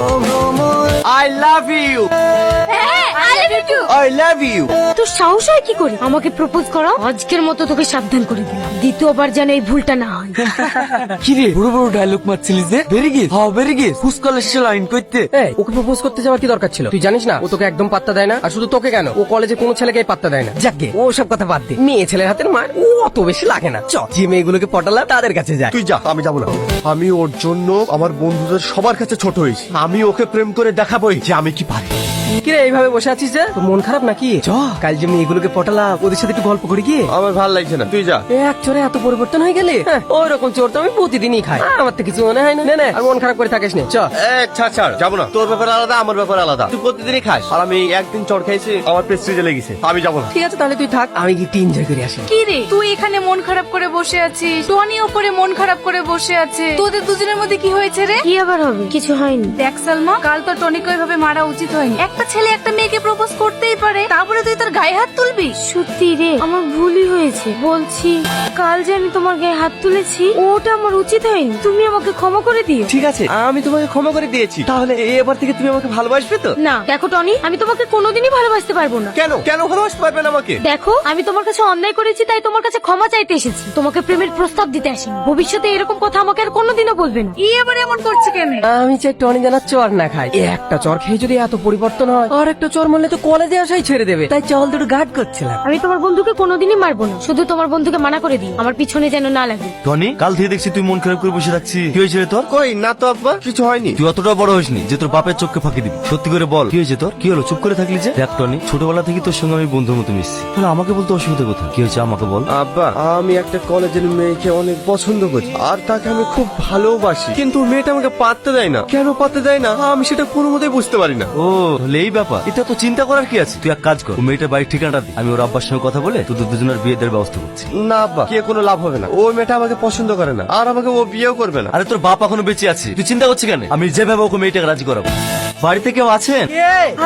I love you. I love you. তোর সাহস হয় কি করে আমাকে প্রপোজ করা? আজকের মতো তোকে সাবধান করে দিলাম, দ্বিতীয়বার যেন এই ভুলটা না হয়। কি রে বড় বড় ডায়লগ মারছিলিস যে? ভেরি গুড, হ্যাঁ ভেরি গুড। ফুসকলের শেষে লাইন করতে ওকে প্রপোজ করতে যাওয়ার কি দরকার ছিল? তুই জানিস না ও তোকে একদম পাত্তা দেয় না। আর শুধু তোকে কেন, ও কলেজে কোনো ছেলেকে পাত্তা দেয় না। যাকে ও সব কথা বাদ দে, মেয়ে ছেলের হাতের মার ও অত বেশি লাগে না। চ যে মেয়েগুলোকে পটালাম তাদের কাছে যায়। তুই যা, আমি যাবো না। আমি ওর জন্য আমার বন্ধুদের সবার কাছে ছোট হয়েছি। আমি ওকে প্রেম করে দেখাবোই যে আমি কি পারি। কিরে এইভাবে বসে আছিস যে? তোর মন খারাপ নাকি? চ কাল যে মেয়েগুলোকে পটালাম ওদের সাথে একটু গল্প করি গিয়ে। আমার ভালো লাগছে না, তুই যা। এক চোরে এত পরিবর্তন হয়ে গেলে? ওই রকম চোর তো আমি প্রতিদিনই খাই, আমার তো কিছু মনে হয় না। না আর মন খারাপ করে থাকিস না, চ। ছাড়, যাবো না। তোর ব্যাপার আলাদা, আমার ব্যাপার আলাদা। তুই প্রতিদিনই খাস আর আমি একদিন চড় খাইছি, আমার প্রেস্টিজে লেগেছে। আমি যাবো না। ঠিক আছে তাহলে তুই থাক, আমি গিয়ে এনজয় করে আসি। কি রে তুই এখানে মন খারাপ করে বসে আছিস, টনি ওপরে মন খারাপ করে বসে আছে, তোদের দুজনের মধ্যে কি হয়েছে রে? কি আবার হবে? কিছু হয়নি। দেখ সালমা, কাল তো টনিকে ওইভাবে মারা উচিত হয়নি। একটা ছেলে একটা মেয়েকে প্রপোজ করতেই পারে, তারপরে তুই তার গায়ে হাত তুলবি? সত্যি রে, আমার ভুলই হয়েছে। বলছি কাল যে আমি তোমার গায়ে হাত তুলেছি ওটা আমার উচিত হয়নি, তুমি আমাকে ক্ষমা করে দিও। ঠিক আছে, আমি তোমাকে ক্ষমা করে দিয়েছি। তাহলে এবার থেকে তুমি আমাকে ভালোবাসবে তো? না দেখো টনি, আমি তোমাকে কোনোদিনই ভালোবাসতে পারবো না। কেন কেন ভালোবাসতে পারবে না আমাকে? দেখো আমি তোমার কাছে অন্যায় করেছি, তাই তোমার কাছে ক্ষমা চাইতে এসেছি, তোমাকে প্রেমের প্রস্তাব দিতে আসিনি। ভবিষ্যতে এরকম কথা আমাকে আর কোনোদিনও বলবে না। ই এবার এমন করছে কেন? আমি চাই টনি যেন চর না খাই। একটা চর খেয়ে যদি এত পরিবর্তন হয়, আর একটা চর মারলে তো কলেজে আসাই ছেড়ে দেবে। তাই চল দুটো গার্ড করছিলাম। আমি তোমার বন্ধুকে কোনোদিনই মারবো না, শুধু তোমার বন্ধুকে মানা করে দিই আমার পিছনে যেন না লাগে। টনি, কাল থেকে দেখছি তুই মন খারাপ করে বসে থাকছিস। কি হয়েছে রে তোর? কই না তো আব্বা, কিছু হয়নি। তুই অতটা বড় হইসনি যে তোর বাপের চোখকে ফাঁকি দিবি। সত্যি করে বল, কি হয়েছে তোর? কি হলো চুপ করে থাকলি যে? দেখ টনি, ছোটবেলা থেকে তোর সঙ্গে আমি বন্ধুর মতো মিশছি, তাহলে আমাকে বলতে অসুবিধা কোথায়? কি হয়েছে আমাকে বল। আব্বা, আমি একটা কলেজের মেয়েকে অনেক পছন্দ করি আর তাকে আমি খুব ভালোবাসি, কিন্তু মেয়েটা আমাকে পাত্তা দেয় না। কেন পাত্তা দেয় না আমি সেটা কোনো মতেই বুঝতে পারি না। ও তাহলে এই ব্যাপার, এটা তো চিন্তা করার কি আছে? তুই এক কাজ কর, ও মেয়েটার বাড়ির ঠিকানাটা দি, আমি ওর আব্বার সঙ্গে কথা বলে তোদের দুজনের বিয়ে দেওয়ার ব্যবস্থা করছি। না আব্বা, কে কোনো লাভ হবে না। ও মেয়েটা আমাকে পছন্দ করে না আর আমাকে ও বিয়েও করবে না। আরে তোর বাপ এখনো বেঁচে আছে, তুই চিন্তা করছিস কেন? আমি যেভাবে ওকে মেয়েটাকে রাজি করাবো। বাড়িতে কেউ আছেন?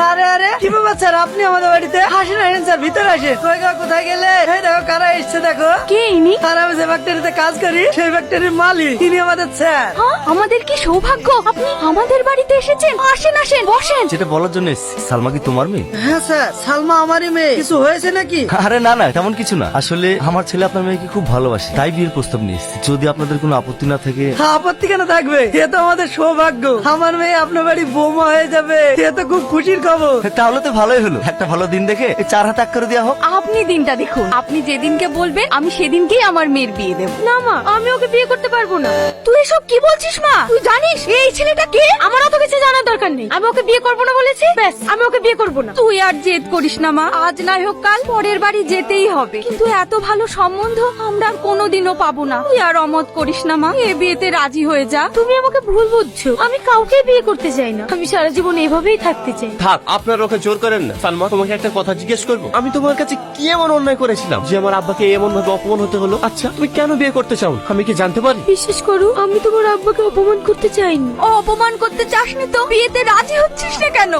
আরে আরে কি ব্যাপার স্যার, আপনি আমাদের বাড়িতে আসেন? আসেন স্যার, ভিতরে আসেন। কোথায় গেলে? এই দেখো কারা এসছে, দেখো। কে ইনি? আর আমি যে ফ্যাক্টরিতে কাজ করি সেই ফ্যাক্টরির মালিক, তিনি আমাদের স্যার। হ্যাঁ, আমাদের কি সৌভাগ্য আপনি আমাদের বাড়িতে এসেছেন। আসেন আসেন বসেন। যেটা বলার জন্য এসেছি, সালমা কি তোমার মেয়ে? হ্যাঁ স্যার, সালমা আমারই মেয়ে। কিছু হয়েছে নাকি? আরে না না, তেমন কিছু না। আসলে আমার ছেলে আপনার মেয়েকে খুব ভালোবাসে, তাই বিয়ের প্রস্তাব নিয়ে এসেছি। যদি আপনাদের কোনো আপত্তি না থাকে। হ্যাঁ, আপত্তি কেন থাকবে? এ তো আমাদের সৌভাগ্য, আমার মেয়ে আপনার বাড়ি বৌমা হয়ে যাবে। এ তো খুব খুশির খবর। তাহলে তো ভালোই হলো, একটা ভালো দিন দেখে এই 4 হাত এক করে দেওয়া হোক। আপনি দিনটা দেখুন, আপনি যেদিনকে বলবেন আমি সেদিনকেই আমার মেয়ের বিয়ে দেব। না মা, আমি ওকে বিয়ে করতে পারবো না। তুই এসব কি বলছিস মা? তুই জানিস এই ছেলেটা কে? আমার অত কিছু জানার দরকার নেই। আমি ওকে বিয়ে করবো না বলেছি, ব্যাস আমি ওকে বিয়ে করবো না। তুই আর জেদ করিস না মা, আজ নাই হোক কাল পরের বাড়ি যেতেই হবে। কিন্তু এত ভালো সম্বন্ধ আমরা আর কোনোদিনও পাবো না। তুই আর অমত করিস না মা, এ বিয়েতে রাজি হয়ে যা। তুমি আমাকে ভুল বুঝছো, আমি কাউকে বিয়ে করতে চাই না। আমি সারা জীবন এইভাবেই থাকতে চাই। থাক, আপনার ওকে জোর করেন না। সালমা, তোমাকে একটা কথা জিজ্ঞেস করবো? আমি তোমার কাছে কি এমন অন্যায় করেছিলাম যে আমার আব্বাকে এমন ভাবে অপমান হতে হলো? আচ্ছা, তুমি কেন বিয়ে করতে চাও আমি কি জানতে পারি? বিশ্বাস করো, আমি তোমার আব্বাকে অপমান করতে চাইনি। ও অপমান করতে চাসনি তো বিয়েতে রাজি হচ্ছিস না কেন?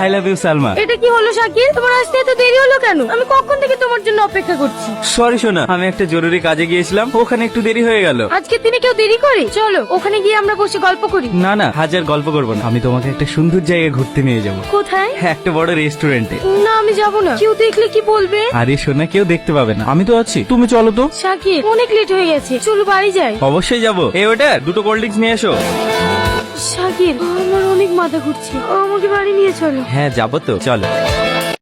I love you Salma. এটা কি হলো শাকির? তোমার আসতে এত দেরি হলো কেন? আমি কখন থেকে তোমার জন্য অপেক্ষা করছি। সরি সোনা, আমি একটা জরুরি কাজে গিয়েছিলাম, ওখানে একটু দেরি হয়ে গেল। আজকে দিনে কেউ দেরি করে? চলো ওখানে গিয়ে আমরা বসে গল্প করি। না না, হাজার গল্প করবো না, আমি তোমাকে একটা সুন্দর জায়গায় ঘুরতে নিয়ে যাবো। কোথায়? একটা বড় রেস্টুরেন্টে। না আমি যাবো না, কেউ দেখলে কি বলবে? আরে সোনা, কেউ দেখতে পাবে না, আমি তো আছি, তুমি চলো তো। শাকির অনেক লেট হয়ে গেছে, চলো বাড়ি যাই। অবশ্যই যাবো। এই ওটা 2টো কোল্ড ড্রিঙ্কস নিয়ে এসো। শাকির আমার অনেক মাথা ঘুরছে, আমাকে বাড়ি নিয়ে চলো। হ্যাঁ যাবো তো, চলো।